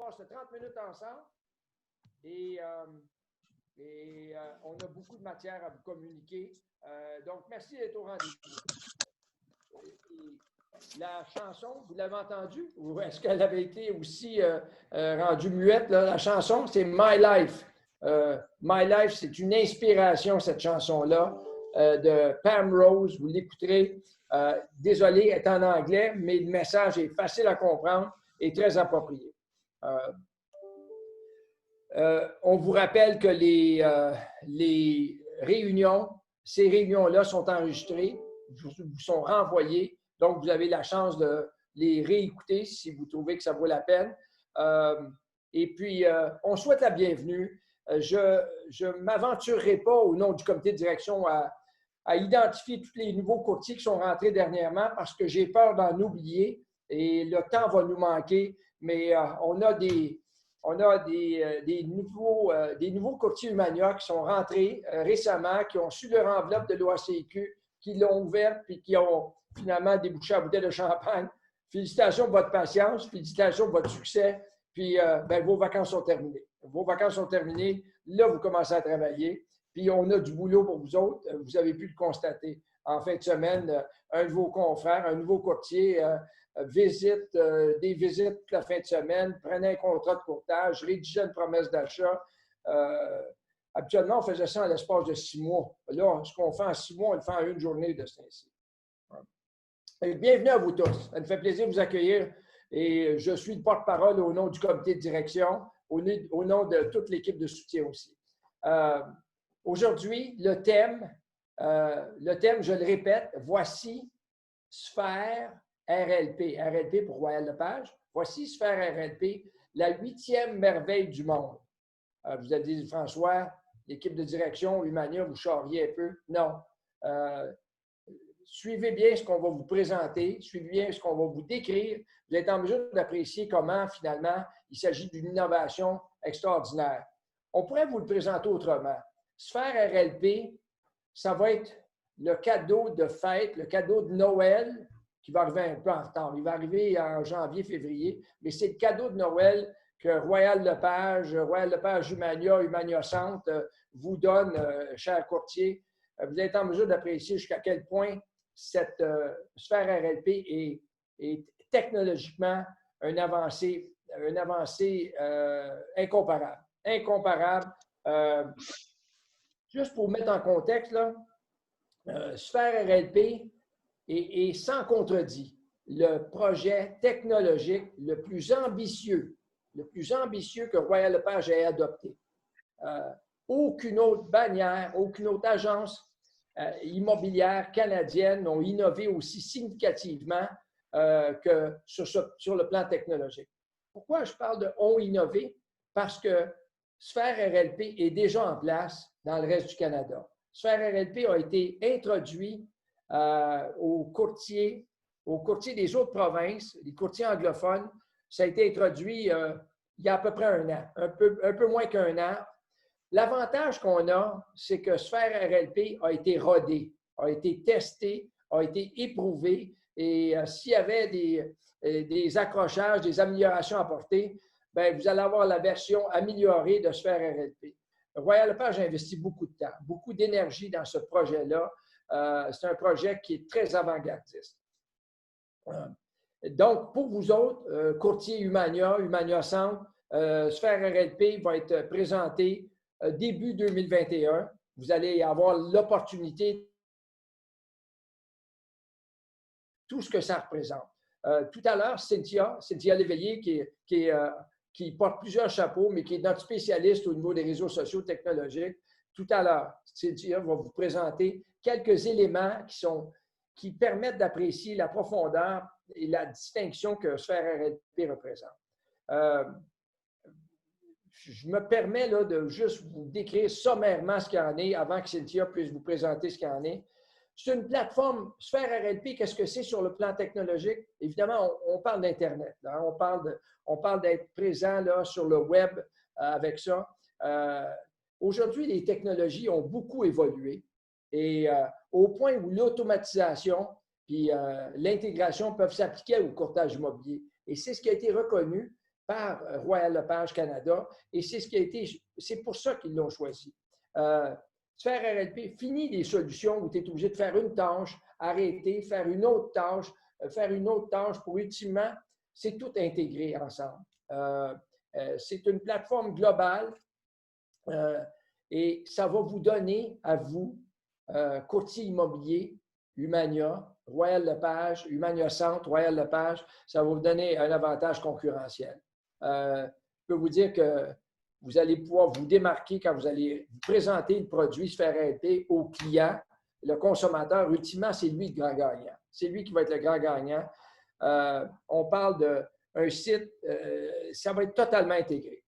passe 30 minutes ensemble et on a beaucoup de matière à vous communiquer. Donc, merci d'être au rendez-vous. La chanson, vous l'avez entendue? Ou est-ce qu'elle avait été aussi rendue muette? Là? La chanson, c'est My Life. My Life, c'est une inspiration, cette chanson-là, de Pam Rose. Vous l'écouterez. Désolé, elle est en anglais, mais le message est facile à comprendre et très approprié. On vous rappelle que les réunions, ces réunions-là sont enregistrées, vous sont renvoyées, donc vous avez la chance de les réécouter si vous trouvez que ça vaut la peine. Et puis, on souhaite la bienvenue. Je ne m'aventurerai pas au nom du comité de direction à identifier tous les nouveaux courtiers qui sont rentrés dernièrement parce que j'ai peur d'en oublier et le temps va nous manquer, mais on a des nouveaux courtiers Humania qui sont rentrés récemment, qui ont su leur enveloppe de l'OACQ, qui l'ont ouverte et qui ont finalement débouché à bouteille de champagne. Félicitations pour votre patience, félicitations pour votre succès, puis vos vacances sont terminées. Vos vacances sont terminées, là, vous commencez à travailler, puis on a du boulot pour vous autres. Vous avez pu le constater. En fin de semaine, un de vos confrères, un nouveau courtier, des visites toute la fin de semaine, prenait un contrat de courtage, rédigeait une promesse d'achat. Habituellement, on faisait ça en l'espace de 6 mois. Là, ce qu'on fait en 6 mois, on le fait en une journée de ce temps-ci. Bienvenue à vous tous. Ça me fait plaisir de vous accueillir. Et je suis le porte-parole au nom du comité de direction, au nom de toute l'équipe de soutien aussi. Aujourd'hui, le thème, je le répète, voici Sphère RLP. RLP pour Royal Lepage. Voici Sphère RLP, la 8e merveille du monde. Vous avez dit, François, l'équipe de direction, Humania, vous charriez un peu. Non. Suivez bien ce qu'on va vous présenter, suivez bien ce qu'on va vous décrire. Vous êtes en mesure d'apprécier comment, finalement, il s'agit d'une innovation extraordinaire. On pourrait vous le présenter autrement. Sphère RLP, ça va être le cadeau de fête, le cadeau de Noël, qui va arriver un peu en retard. Il va arriver en janvier, février, mais c'est le cadeau de Noël que Royal Lepage Humania, Humania Centre vous donne, chers courtiers. Vous êtes en mesure d'apprécier jusqu'à quel point cette Sphère RLP est technologiquement une avancée incomparable. Incomparable. Juste pour mettre en contexte, là, Sphère RLP est sans contredit le projet technologique le plus ambitieux que Royal Lepage ait adopté. Aucune autre bannière, aucune autre agence immobilière canadienne n'ont innové aussi significativement que sur le plan technologique. Pourquoi je parle de « ont innové » ? Parce que Sphère RLP est déjà en place dans le reste du Canada. Sphère RLP a été introduit aux courtiers des autres provinces, les courtiers anglophones. Ça a été introduit il y a à peu près un an, un peu moins qu'un an. L'avantage qu'on a, c'est que Sphère RLP a été rodé, a été testé, a été éprouvé. Et s'il y avait des accrochages, des améliorations apportées, bien, vous allez avoir la version améliorée de Sphère RLP. Royal Lepage a investi beaucoup de temps, beaucoup d'énergie dans ce projet-là. C'est un projet qui est très avant-gardiste. Donc, pour vous autres, courtiers Humania Centre, Sphère RLP va être présenté début 2021. Vous allez avoir l'opportunité tout ce que ça représente. Tout à l'heure, Cynthia Léveillé, qui porte plusieurs chapeaux, mais qui est notre spécialiste au niveau des réseaux sociaux technologiques. Tout à l'heure, Cynthia va vous présenter quelques éléments qui permettent d'apprécier la profondeur et la distinction que Sphère RLP représente. Je me permets là, de juste vous décrire sommairement ce qu'il y en est avant que Cynthia puisse vous présenter ce qu'il y en est. C'est une plateforme, Sphère RLP, qu'est-ce que c'est sur le plan technologique? Évidemment, on parle d'Internet. Hein? On parle d'être présent là, sur le web avec ça. Aujourd'hui, les technologies ont beaucoup évolué et au point où l'automatisation puis l'intégration peuvent s'appliquer au courtage immobilier. Et c'est ce qui a été reconnu par Royal Lepage Canada et c'est pour ça qu'ils l'ont choisi. Sphère RLP finit des solutions où tu es obligé de faire une tâche, arrêter, faire une autre tâche pour ultimement, c'est tout intégré ensemble. C'est une plateforme globale et ça va vous donner à vous, courtier immobilier, Humania, Royal Lepage, Humania Centre, Royal Lepage, ça va vous donner un avantage concurrentiel. Je peux vous dire que vous allez pouvoir vous démarquer quand vous allez vous présenter le produit Sphère RLP au client. Le consommateur, ultimement, c'est lui le grand gagnant. C'est lui qui va être le grand gagnant. On parle d'un site, ça va être totalement intégré.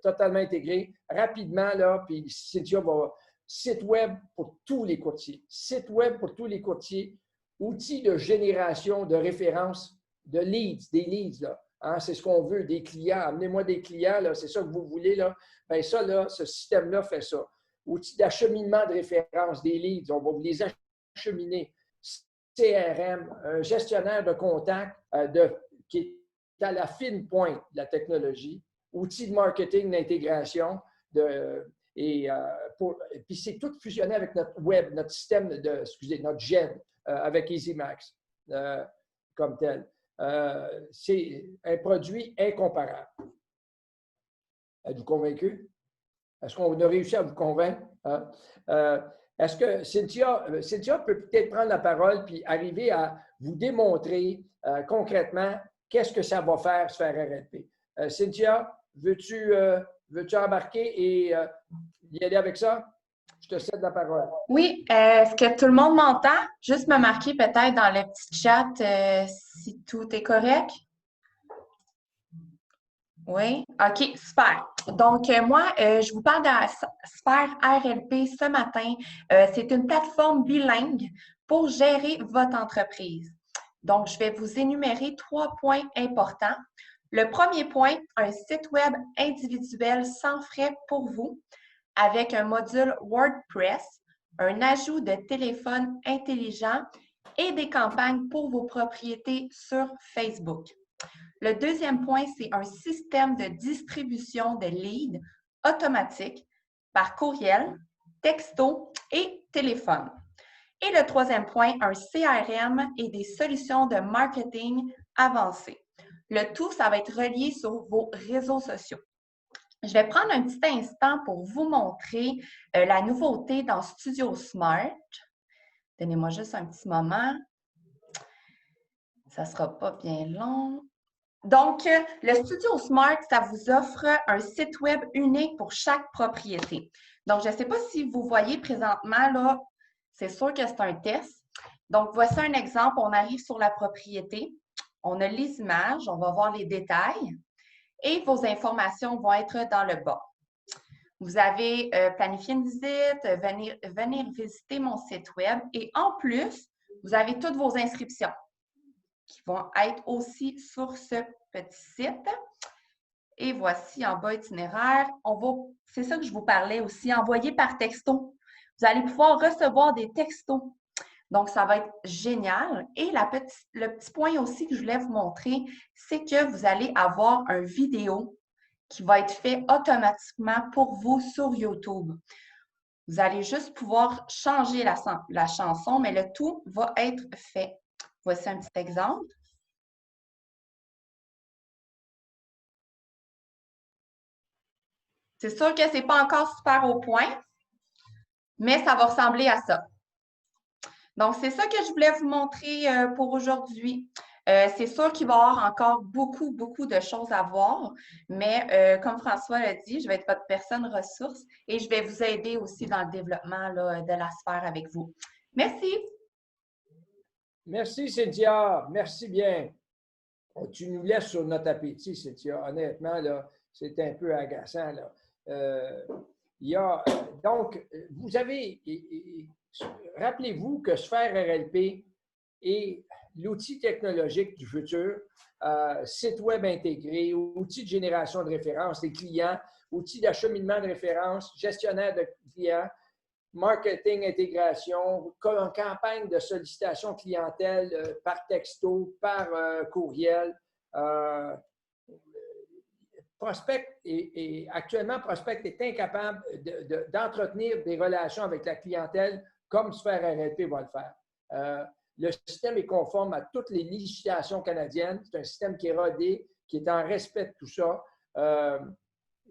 Totalement intégré. Rapidement, là, puis Cynthia va... Site web pour tous les courtiers. Site web pour tous les courtiers. Outils de génération de références, de leads, des leads, là. Hein, c'est ce qu'on veut, des clients. Amenez-moi des clients, là, c'est ça que vous voulez, là. Bien, ça, là, ce système-là fait ça. Outils d'acheminement de références, des leads, on va vous les acheminer. CRM, un gestionnaire de contacts qui est à la fine pointe de la technologie. Outils de marketing d'intégration, et puis c'est tout fusionné avec notre web, notre système notre GED avec EasyMax comme tel. C'est un produit incomparable. Êtes-vous convaincu? Est-ce qu'on a réussi à vous convaincre? Hein? Est-ce que Cynthia peut peut-être prendre la parole puis arriver à vous démontrer concrètement qu'est-ce que ça va faire, Sphère RLP? Cynthia, veux-tu embarquer et y aller avec ça? Je te cède la parole. Oui, est-ce que tout le monde m'entend? Juste me marquer peut-être dans le petit chat si tout est correct. Oui, OK, super. Donc, moi, je vous parle de Sphère RLP ce matin. C'est une plateforme bilingue pour gérer votre entreprise. Donc, je vais vous énumérer 3 points importants. Le premier point, un site web individuel sans frais pour vous avec un module WordPress, un ajout de téléphone intelligent et des campagnes pour vos propriétés sur Facebook. Le deuxième point, c'est un système de distribution de leads automatique par courriel, texto et téléphone. Et le troisième point, un CRM et des solutions de marketing avancées. Le tout, ça va être relié sur vos réseaux sociaux. Je vais prendre un petit instant pour vous montrer la nouveauté dans Studio Smart. Donnez-moi juste un petit moment. Ça ne sera pas bien long. Donc, le Studio Smart, ça vous offre un site web unique pour chaque propriété. Donc, je ne sais pas si vous voyez présentement, là, c'est sûr que c'est un test. Donc, voici un exemple. On arrive sur la propriété. On a les images, on va voir les détails et vos informations vont être dans le bas. Vous avez planifié une visite, venir visiter mon site web et en plus, vous avez toutes vos inscriptions qui vont être aussi sur ce petit site. Et voici en bas itinéraire. C'est ça que je vous parlais aussi, envoyer par texto. Vous allez pouvoir recevoir des textos. Donc, ça va être génial. Et le petit point aussi que je voulais vous montrer, c'est que vous allez avoir une vidéo qui va être fait automatiquement pour vous sur YouTube. Vous allez juste pouvoir changer la chanson, mais le tout va être fait. Voici un petit exemple. C'est sûr que ce n'est pas encore super au point, mais ça va ressembler à ça. Donc, c'est ça que je voulais vous montrer pour aujourd'hui. C'est sûr qu'il va y avoir encore beaucoup, beaucoup de choses à voir, mais comme François l'a dit, je vais être votre personne ressource et je vais vous aider aussi dans le développement là, de la sphère avec vous. Merci. Merci, Cynthia. Merci bien. Tu nous laisses sur notre appétit, Cynthia. Honnêtement, là, c'est un peu agaçant. Là. Donc, vous avez... Rappelez-vous que Sphère RLP est l'outil technologique du futur, site web intégré, outil de génération de références des clients, outil d'acheminement de références, gestionnaire de clients, marketing, intégration, campagne de sollicitation clientèle par texto, par courriel. actuellement, Prospect est incapable d'entretenir des relations avec la clientèle comme Sphère RLP va le faire. Le système est conforme à toutes les législations canadiennes. C'est un système qui est rodé, qui est en respect de tout ça.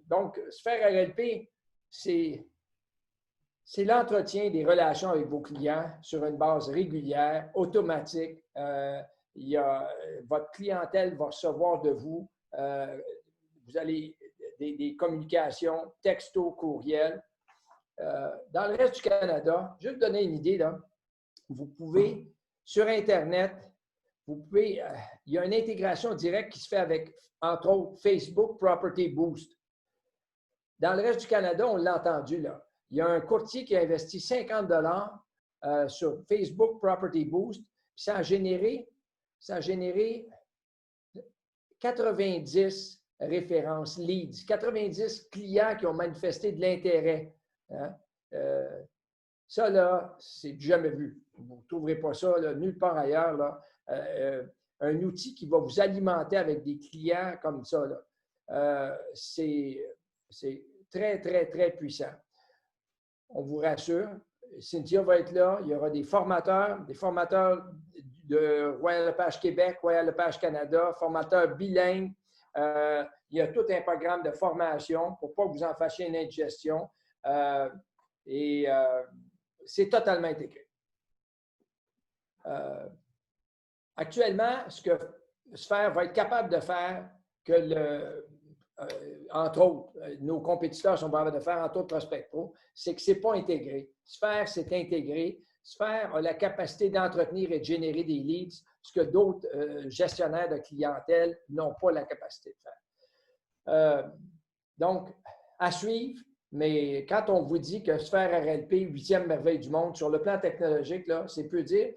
Donc, Sphère RLP, c'est l'entretien des relations avec vos clients sur une base régulière, automatique. Votre clientèle va recevoir de vous. Vous allez des communications, texto, courriel. Dans le reste du Canada, je vais vous donner une idée, là. Vous pouvez, sur Internet, il y a une intégration directe qui se fait avec, entre autres, Facebook Property Boost. Dans le reste du Canada, on l'a entendu, là. Il y a un courtier qui a investi 50 $ sur Facebook Property Boost, puis ça a généré 90 références, leads, 90 clients qui ont manifesté de l'intérêt. Hein? Ça, là, c'est du jamais vu. Vous ne trouverez pas ça là, nulle part ailleurs. Là. Un outil qui va vous alimenter avec des clients comme ça, là. C'est très, très, très puissant. On vous rassure. Cynthia va être là. Il y aura des formateurs de Royal Lepage Québec, Royal Lepage Canada, formateurs bilingues. Il y a tout un programme de formation pour ne pas vous en fâcher une indigestion. C'est totalement intégré. Actuellement, ce que Sphère va être capable de faire, entre autres, nos compétiteurs sont capables de faire, entre autres Prospect Pro, c'est que ce n'est pas intégré. Sphère, c'est intégré. Sphère a la capacité d'entretenir et de générer des leads, ce que d'autres gestionnaires de clientèle n'ont pas la capacité de faire. Donc, à suivre, mais quand on vous dit que Sphère RLP, 8e merveille du monde, sur le plan technologique, là, c'est peu dire.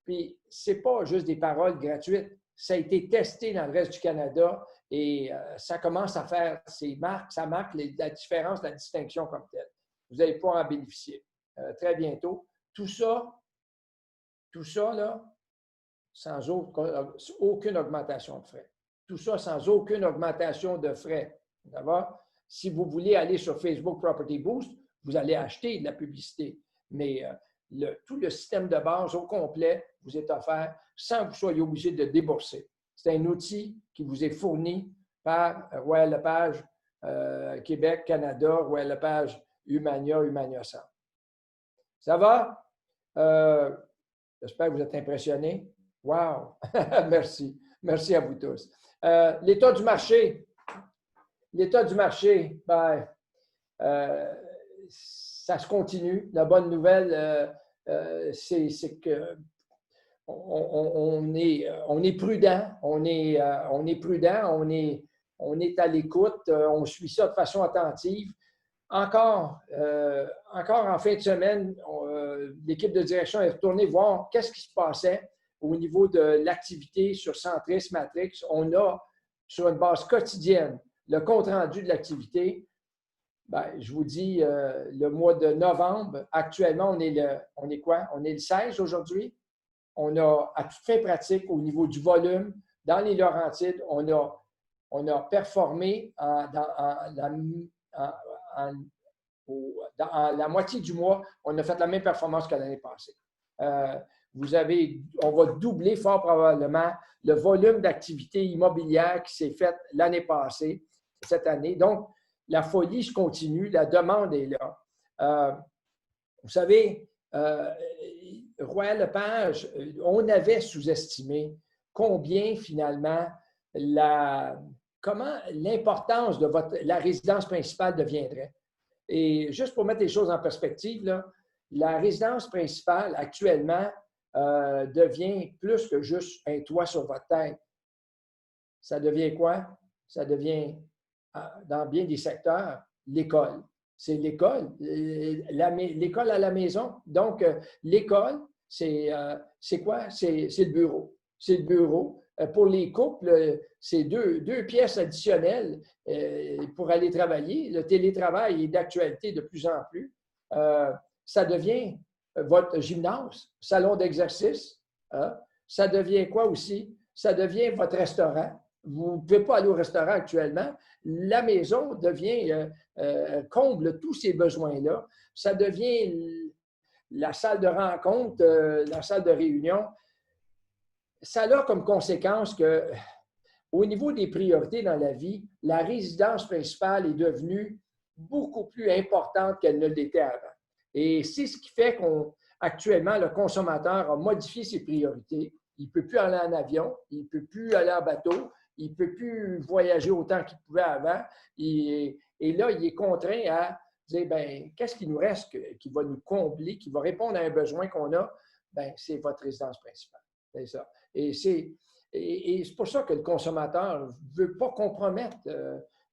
Puis, ce n'est pas juste des paroles gratuites. Ça a été testé dans le reste du Canada et ça commence à faire ses marques. Ça marque la différence, la distinction comme telle. Vous allez pouvoir en bénéficier très bientôt. Tout ça, là, sans aucune augmentation de frais. Tout ça sans aucune augmentation de frais. D'accord? Si vous voulez aller sur Facebook Property Boost, vous allez acheter de la publicité. Mais tout le système de base au complet vous est offert sans que vous soyez obligé de débourser. C'est un outil qui vous est fourni par Royal Lepage Québec, Canada, Royal Lepage Humania Centre. Ça va? J'espère que vous êtes impressionnés. Wow! Merci. Merci à vous tous. L'état du marché. L'état du marché, ça se continue. La bonne nouvelle, c'est que on est prudent. On est prudent. On est à l'écoute. On suit ça de façon attentive. Encore en fin de semaine, l'équipe de direction est retournée voir qu'est-ce qui se passait au niveau de l'activité sur Centris, Matrix. On a, sur une base quotidienne, le compte-rendu de l'activité. Je vous dis, le mois de novembre, actuellement, on est quoi? On est le 16 aujourd'hui. On a, à toute fin pratique, au niveau du volume, dans les Laurentides, on a performé dans la moitié du mois, on a fait la même performance que l'année passée. On va doubler fort probablement le volume d'activité immobilière qui s'est faite l'année passée, cette année. Donc, la folie se continue, la demande est là. Vous savez, Royal Lepage, on avait sous-estimé combien finalement l'importance de la résidence principale deviendrait. Et juste pour mettre les choses en perspective, là, la résidence principale actuellement devient plus que juste un toit sur votre tête. Ça devient quoi? Ça devient, dans bien des secteurs, l'école. C'est l'école, l'école à la maison. Donc, l'école, c'est quoi? C'est le bureau. C'est le bureau. Pour les couples, c'est deux pièces additionnelles pour aller travailler. Le télétravail est d'actualité de plus en plus. Ça devient votre gymnase, salon d'exercice. Hein? Ça devient quoi aussi? Ça devient votre restaurant, vous ne pouvez pas aller au restaurant actuellement. La maison devient, comble tous ces besoins-là. Ça devient la salle de rencontre, la salle de réunion. Ça a comme conséquence que, au niveau des priorités dans la vie, la résidence principale est devenue beaucoup plus importante qu'elle ne l'était avant. Et c'est ce qui fait qu'actuellement, le consommateur a modifié ses priorités. Il ne peut plus aller en avion, il ne peut plus aller en bateau, il ne peut plus voyager autant qu'il pouvait avant. Et là, il est contraint à dire, bien, qu'est-ce qui nous reste qui va nous combler, qui va répondre à un besoin qu'on a? Bien, c'est votre résidence principale. C'est ça. Et c'est pour ça que le consommateur ne veut pas compromettre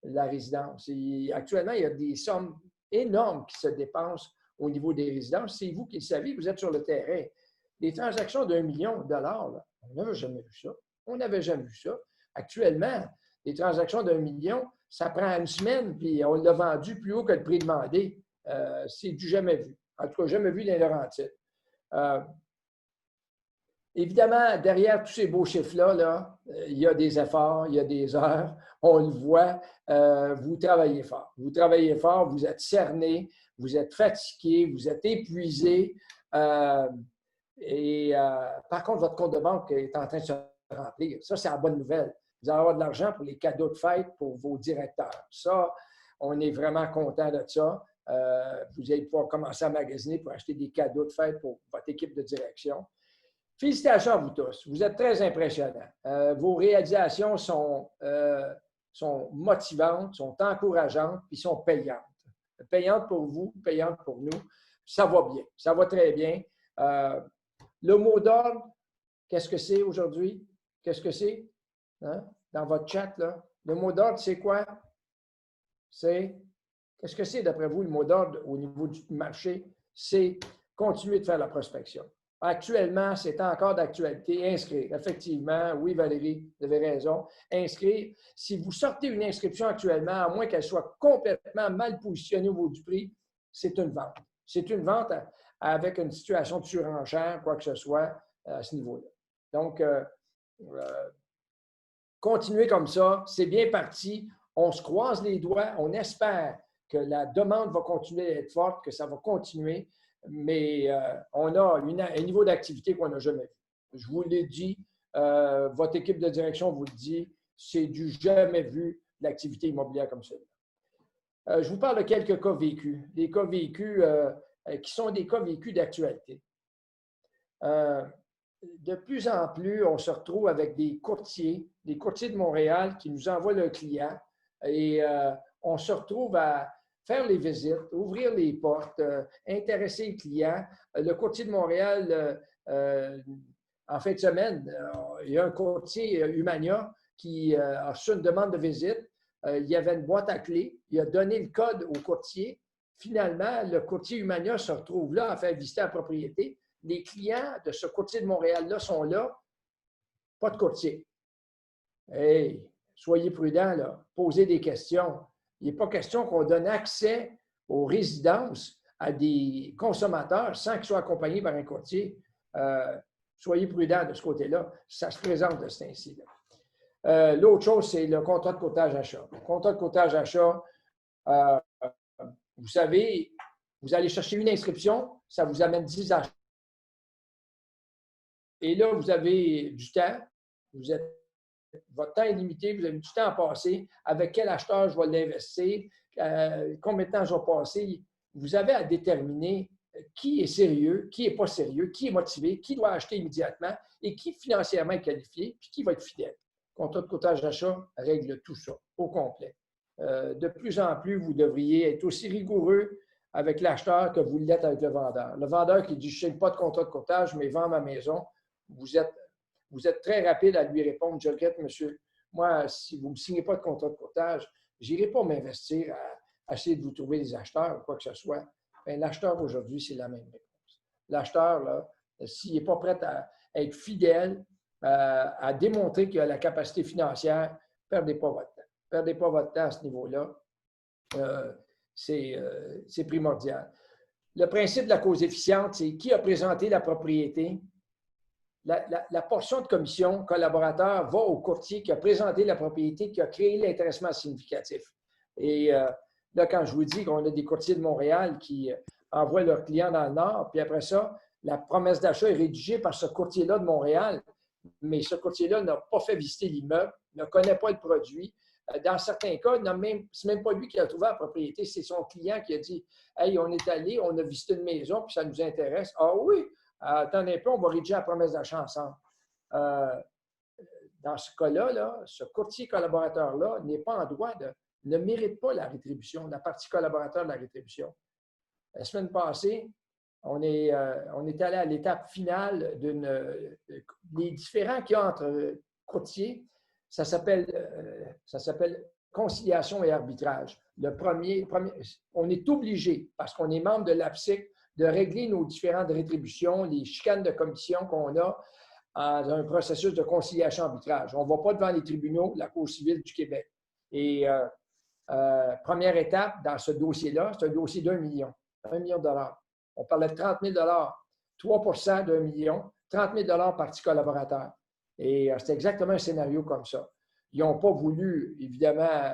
la résidence. Actuellement, il y a des sommes énormes qui se dépensent au niveau des résidences. C'est vous qui le savez, vous êtes sur le terrain. Les transactions d'1 million de dollars, là, on n'avait jamais vu ça. On n'avait jamais vu ça. Actuellement, les transactions d'1 million, ça prend une semaine, puis on l'a vendu plus haut que le prix demandé. C'est du jamais vu. En tout cas, jamais vu dans les Laurentides. Évidemment, derrière tous ces beaux chiffres-là, il y a des efforts, il y a des heures, on le voit, vous travaillez fort. Vous travaillez fort, vous êtes cerné, vous êtes fatigué, vous êtes épuisé. Par contre, votre compte de banque est en train de se remplir. Ça, c'est la bonne nouvelle. Vous allez avoir de l'argent pour les cadeaux de fête pour vos directeurs. Ça, on est vraiment content de ça. Vous allez pouvoir commencer à magasiner pour acheter des cadeaux de fête pour votre équipe de direction. Félicitations à vous tous. Vous êtes très impressionnants. Vos réalisations sont motivantes, sont encourageantes, puis sont payantes. Payantes pour vous, payantes pour nous. Ça va bien. Ça va très bien. Le mot d'ordre, qu'est-ce que c'est aujourd'hui? Qu'est-ce que c'est? Hein? Dans votre chat, là. Le mot d'ordre, c'est quoi? Qu'est-ce que c'est, d'après vous, le mot d'ordre au niveau du marché? C'est continuer de faire la prospection. Actuellement, c'est encore d'actualité. Inscrire. Effectivement, oui, Valérie, vous avez raison. Inscrire. Si vous sortez une inscription actuellement, à moins qu'elle soit complètement mal positionnée au niveau du prix, c'est une vente. C'est une vente avec une situation de surenchère, quoi que ce soit, à ce niveau-là. Donc, continuez comme ça. C'est bien parti. On se croise les doigts. On espère que la demande va continuer à être forte, que ça va continuer. Mais on a un niveau d'activité qu'on n'a jamais vu. Je vous l'ai dit, votre équipe de direction vous le dit, c'est du jamais vu l'activité immobilière comme celle-là. Je vous parle de quelques cas vécus, des cas vécus qui sont des cas vécus d'actualité. De plus en plus, on se retrouve avec des courtiers de Montréal qui nous envoient leurs clients et on se retrouve à faire les visites, ouvrir les portes, intéresser les clients. Le courtier de Montréal, en fin de semaine, il y a un courtier Humania qui a reçu une demande de visite. Il y avait une boîte à clés. Il a donné le code au courtier. Finalement, le courtier Humania se retrouve là à faire visiter la propriété. Les clients de ce courtier de Montréal-là sont là. Pas de courtier. Hey, soyez prudents, là. Posez des questions. Il n'est pas question qu'on donne accès aux résidences à des consommateurs sans qu'ils soient accompagnés par un courtier. Soyez prudents de ce côté-là. Ça se présente de cet ainsi-là. L'autre chose, c'est le contrat de courtage achat. Le contrat de courtage achat, vous savez, vous allez chercher une inscription, ça vous amène 10 achats. Et là, vous avez du temps. Votre temps est limité, vous avez du temps à passer. Avec quel acheteur je vais l'investir? Combien de temps je vais passer? Vous avez à déterminer qui est sérieux, qui n'est pas sérieux, qui est motivé, qui doit acheter immédiatement et qui financièrement est qualifié, puis qui va être fidèle. Le contrat de courtage d'achat règle tout ça au complet. De plus en plus, vous devriez être aussi rigoureux avec l'acheteur que vous l'êtes avec le vendeur. Le vendeur qui dit « je ne signe pas de contrat de courtage, mais vends ma maison », vous êtes très rapide à lui répondre « je regrette, monsieur, moi, si vous ne me signez pas de contrat de courtage, je n'irai pas m'investir à essayer de vous trouver des acheteurs ou quoi que ce soit. » Bien, l'acheteur aujourd'hui, c'est la même réponse. L'acheteur, là, s'il n'est pas prêt à être fidèle, à démontrer qu'il a la capacité financière, ne perdez pas votre temps. Ne perdez pas votre temps à ce niveau-là. C'est primordial. Le principe de la cause efficiente, c'est qui a présenté la propriété la portion de commission collaborateur va au courtier qui a présenté la propriété, qui a créé l'intéressement significatif. Et là, quand je vous dis qu'on a des courtiers de Montréal qui envoient leurs clients dans le Nord, puis après ça, la promesse d'achat est rédigée par ce courtier-là de Montréal, mais ce courtier-là n'a pas fait visiter l'immeuble, ne connaît pas le produit. Dans certains cas, ce n'est même pas lui qui a trouvé la propriété, c'est son client qui a dit « Hey, on est allé, on a visité une maison, puis ça nous intéresse. » « Ah oui, attendez un peu, on va rédiger la promesse d'achat ensemble. » Dans ce cas-là, là, ce courtier collaborateur-là n'est pas en droit ne mérite pas la rétribution, la partie collaborateur de la rétribution. La semaine passée, on est allé à l'étape finale des différends qu'il y a entre courtiers. Ça s'appelle conciliation et arbitrage. On est obligé, parce qu'on est membre de l'APSIC, de régler nos différentes rétributions, les chicanes de commission qu'on a dans un processus de conciliation-arbitrage. On ne va pas devant les tribunaux, la Cour civile du Québec. Et première étape dans ce dossier-là, c'est un dossier d'1 million, $1 million. On parlait de 30 000 3 d'1 million, 30 000 partie collaborateur. Et c'est exactement un scénario comme ça. Ils n'ont pas voulu, évidemment,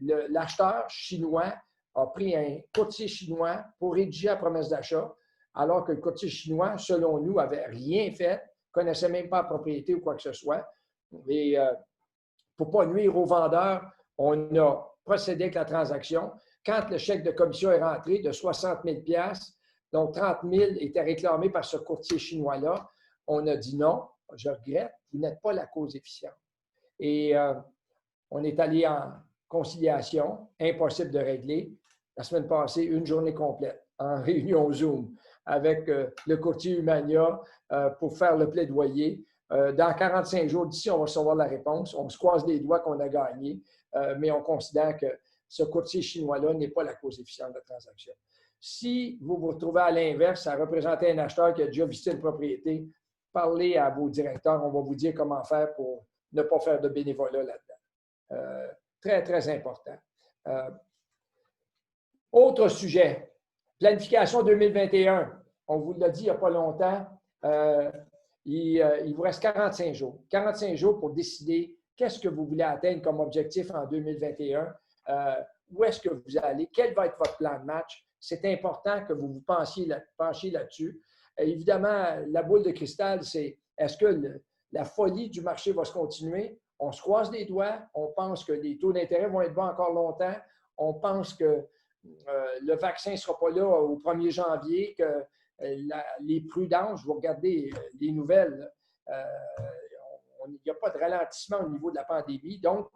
l'acheteur chinois a pris un courtier chinois pour rédiger la promesse d'achat, alors que le courtier chinois, selon nous, n'avait rien fait, ne connaissait même pas la propriété ou quoi que ce soit. Et pour ne pas nuire aux vendeurs, on a procédé avec la transaction. Quand le chèque de commission est rentré de 60 000 $, donc 30 000 était réclamé par ce courtier chinois-là, on a dit non, je regrette, vous n'êtes pas la cause efficiente. Et on est allé en conciliation, impossible de régler. La semaine passée, une journée complète en réunion Zoom avec le courtier Humania pour faire le plaidoyer. Dans 45 jours d'ici, on va recevoir la réponse. On se croise les doigts qu'on a gagné, mais on considère que ce courtier chinois-là n'est pas la cause efficiente de la transaction. Si vous vous retrouvez à l'inverse, à représenter un acheteur qui a déjà visité une propriété, parlez à vos directeurs, on va vous dire comment faire pour ne pas faire de bénévolat là-dedans. Très, très important. Autre sujet, planification 2021. On vous l'a dit il n'y a pas longtemps. Il vous reste 45 jours. 45 jours pour décider qu'est-ce que vous voulez atteindre comme objectif en 2021. Où est-ce que vous allez? Quel va être votre plan de match? C'est important que vous vous penchiez là-dessus. Évidemment, la boule de cristal, c'est est-ce que la folie du marché va se continuer? On se croise les doigts. On pense que les taux d'intérêt vont être bas encore longtemps. On pense que le vaccin ne sera pas là au 1er janvier, que les prudences, vous regardez les nouvelles, il n'y a pas de ralentissement au niveau de la pandémie. Donc,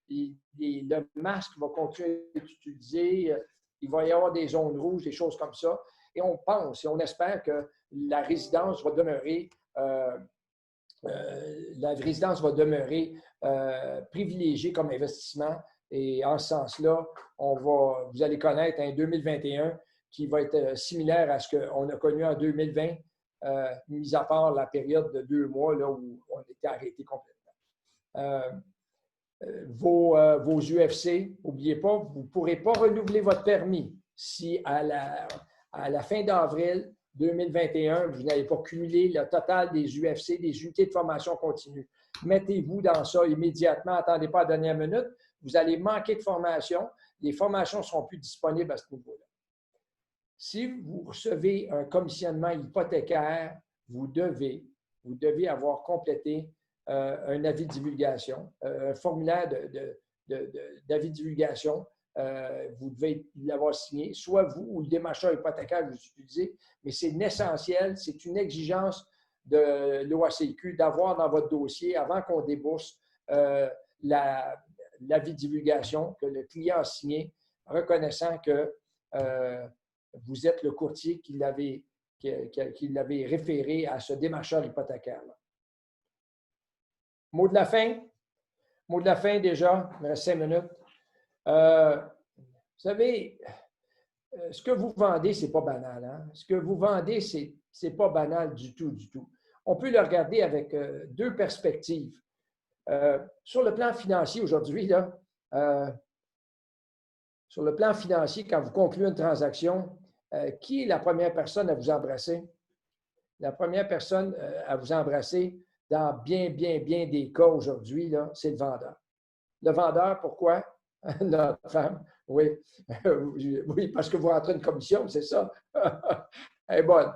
le masque va continuer d'être utilisé. Il va y avoir des zones rouges, des choses comme ça. Et on pense et on espère que la résidence va demeurer privilégiée comme investissement. Et en ce sens-là, vous allez connaître un 2021 qui va être similaire à ce qu'on a connu en 2020, mis à part la période de 2 mois là, où on était arrêté complètement. Vos UFC, n'oubliez pas, vous ne pourrez pas renouveler votre permis si à la fin d'avril 2021, vous n'avez pas cumulé le total des UFC, des unités de formation continue. Mettez-vous dans ça immédiatement, attendez pas à la dernière minute. Vous allez manquer de formation. Les formations ne seront plus disponibles à ce niveau-là. Si vous recevez un commissionnement hypothécaire, vous devez avoir complété un avis de divulgation, un formulaire d'avis de divulgation. Vous devez l'avoir signé, soit vous ou le démarcheur hypothécaire que vous utilisez, mais c'est essentiel, c'est une exigence de l'OACQ d'avoir dans votre dossier, avant qu'on débourse, l'avis de divulgation que le client a signé, reconnaissant que vous êtes le courtier qui l'avait référé à ce démarcheur hypothécaire-là. Mot de la fin? Mot de la fin déjà, il me reste 5 minutes. Vous savez, ce que vous vendez, ce n'est pas banal. Hein? Ce que vous vendez, ce n'est pas banal du tout, du tout. On peut le regarder avec 2 perspectives. Sur le plan financier aujourd'hui, sur le plan financier, quand vous concluez une transaction, qui est la première personne à vous embrasser? La première personne à vous embrasser dans bien des cas aujourd'hui, c'est le vendeur. Le vendeur, pourquoi? Notre femme, oui. Oui, parce que vous rentrez une commission, c'est ça. Elle est bonne.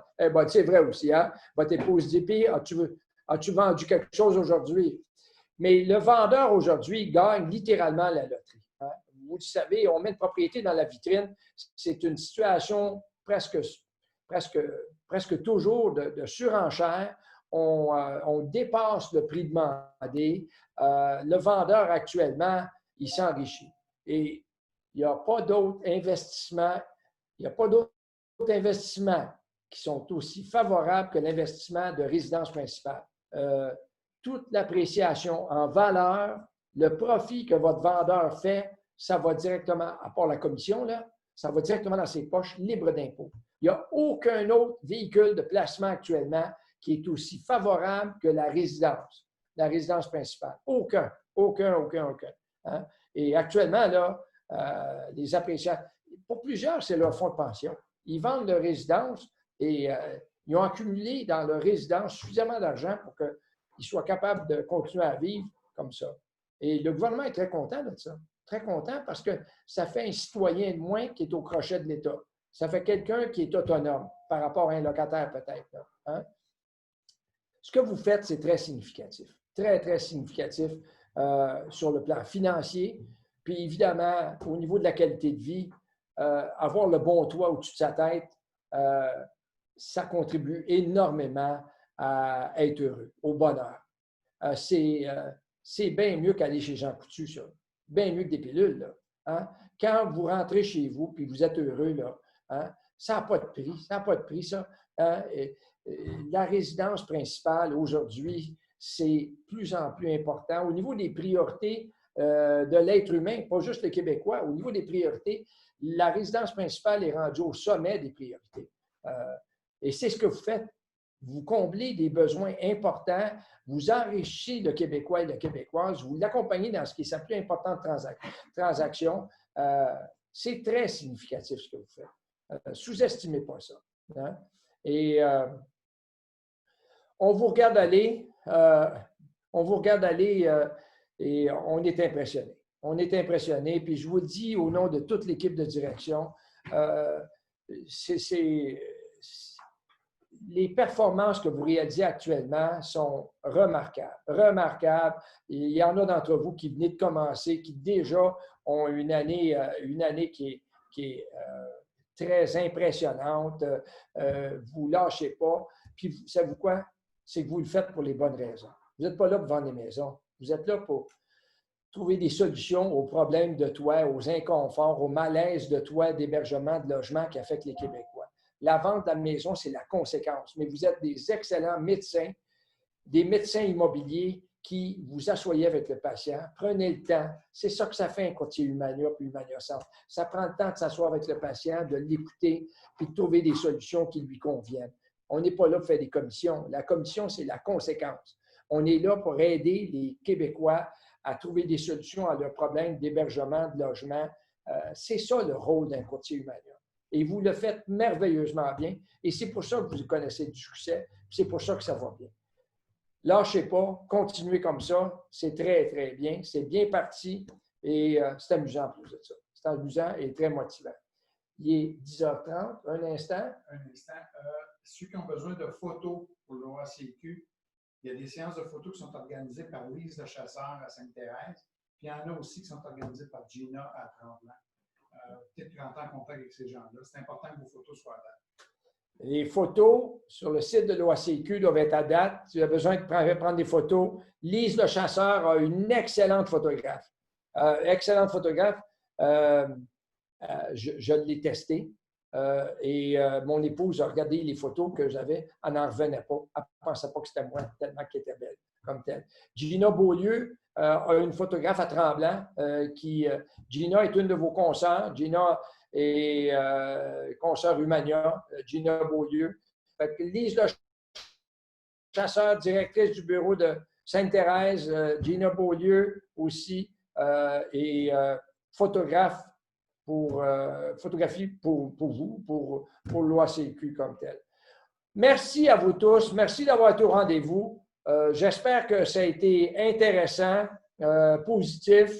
C'est vrai aussi, hein? Votre épouse dit, puis, as-tu vendu quelque chose aujourd'hui? Mais le vendeur aujourd'hui gagne littéralement la loterie. Hein? Vous le savez, on met une propriété dans la vitrine. C'est une situation presque toujours de surenchère. On dépasse le prix demandé. Le vendeur actuellement, il s'enrichit. Et il n'y a pas d'autres investissements. Il n'y a pas d'autres investissements qui sont aussi favorables que l'investissement de résidence principale. Toute l'appréciation en valeur, le profit que votre vendeur fait, ça va directement, à part la commission, là, ça va directement dans ses poches libres d'impôts. Il n'y a aucun autre véhicule de placement actuellement qui est aussi favorable que la résidence principale. Aucun. Hein? Et actuellement, là, les appréciations, pour plusieurs, c'est leur fonds de pension. Ils vendent leur résidence et ils ont accumulé dans leur résidence suffisamment d'argent pour qu'ils soient capables de continuer à vivre comme ça. Et le gouvernement est très content de ça. Très content parce que ça fait un citoyen de moins qui est au crochet de l'État. Ça fait quelqu'un qui est autonome par rapport à un locataire peut-être. Hein? Ce que vous faites, c'est très significatif. Très significatif sur le plan financier. Puis évidemment, au niveau de la qualité de vie, avoir le bon toit au-dessus de sa tête, ça contribue énormément à être heureux, au bonheur. C'est bien mieux qu'aller chez Jean Coutu, ça. Bien mieux que des pilules, là. Hein? Quand vous rentrez chez vous puis vous êtes heureux, là, hein? Ça n'a pas de prix. Ça n'a pas de prix, ça. Hein? La résidence principale, aujourd'hui, c'est plus en plus important. Au niveau des priorités de l'être humain, pas juste le Québécois, au niveau des priorités, la résidence principale est rendue au sommet des priorités. Et c'est ce que vous faites. Vous comblez des besoins importants, vous enrichissez le Québécois et la Québécoise, vous l'accompagnez dans ce qui est sa plus importante transaction. C'est très significatif ce que vous faites. Sous-estimez pas ça. Hein? Et on vous regarde aller, et on est impressionné. On est impressionné, puis je vous le dis au nom de toute l'équipe de direction, les performances que vous réalisez actuellement sont remarquables. Remarquables. Il y en a d'entre vous qui venez de commencer, qui déjà ont une année qui est très impressionnante. Vous ne lâchez pas. Puis, savez-vous quoi? C'est que vous le faites pour les bonnes raisons. Vous n'êtes pas là pour vendre des maisons. Vous êtes là pour trouver des solutions aux problèmes de toit, aux inconforts, aux malaises de toit, d'hébergement, de logement qui affectent les Québécois. La vente de la maison, c'est la conséquence. Mais vous êtes des excellents médecins, des médecins immobiliers qui vous asseyez avec le patient. Prenez le temps. C'est ça que ça fait un courtier Humania puis Humania Centre. Ça prend le temps de s'asseoir avec le patient, de l'écouter puis de trouver des solutions qui lui conviennent. On n'est pas là pour faire des commissions. La commission, c'est la conséquence. On est là pour aider les Québécois à trouver des solutions à leurs problèmes d'hébergement, de logement. C'est ça le rôle d'un courtier Humania. Et vous le faites merveilleusement bien. Et c'est pour ça que vous connaissez du succès. C'est pour ça que ça va bien. Lâchez pas, continuez comme ça. C'est très bien. C'est bien parti et c'est amusant en plus de ça. C'est amusant et très motivant. Il est 10h30. Un instant. Ceux qui ont besoin de photos pour l'OACQ, il y a des séances de photos qui sont organisées par Lise Le Chasseur à Sainte-Thérèse. Puis il y en a aussi qui sont organisées par Gina à Tremblant. Peut-être rentrer en contact avec ces gens-là. C'est important que vos photos soient à date. Les photos sur le site de l'OACQ doivent être à date. Si tu as besoin de prendre des photos, Lise Le Chasseur a une excellente photographe. Excellente photographe. Je l'ai testée. Et mon épouse a regardé les photos que j'avais. Elle n'en revenait pas. Elle ne pensait pas que c'était moi, tellement qu'elle était belle comme telle. Gina Beaulieu a une photographe à Tremblant Gina est une de vos consoeurs. Gina est consoeur Humania, Gina Beaulieu. Fait que Lise Le Chasseur, directrice du bureau de Sainte-Thérèse, Gina Beaulieu aussi, et photographe photographie pour vous, pour l'OACQ comme tel. Merci à vous tous. Merci d'avoir été au rendez-vous. J'espère que ça a été intéressant, positif.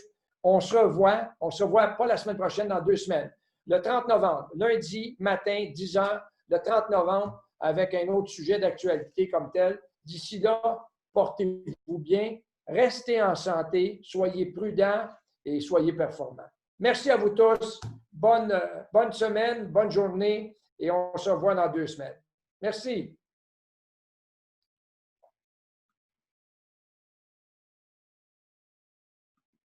On se revoit pas la semaine prochaine, dans 2 semaines. Le 30 novembre, lundi matin, 10 h, le 30 novembre, avec un autre sujet d'actualité comme tel. D'ici là, portez-vous bien, restez en santé, soyez prudents et soyez performants. Merci à vous tous. Bonne semaine, bonne journée et on se revoit dans 2 semaines. Merci.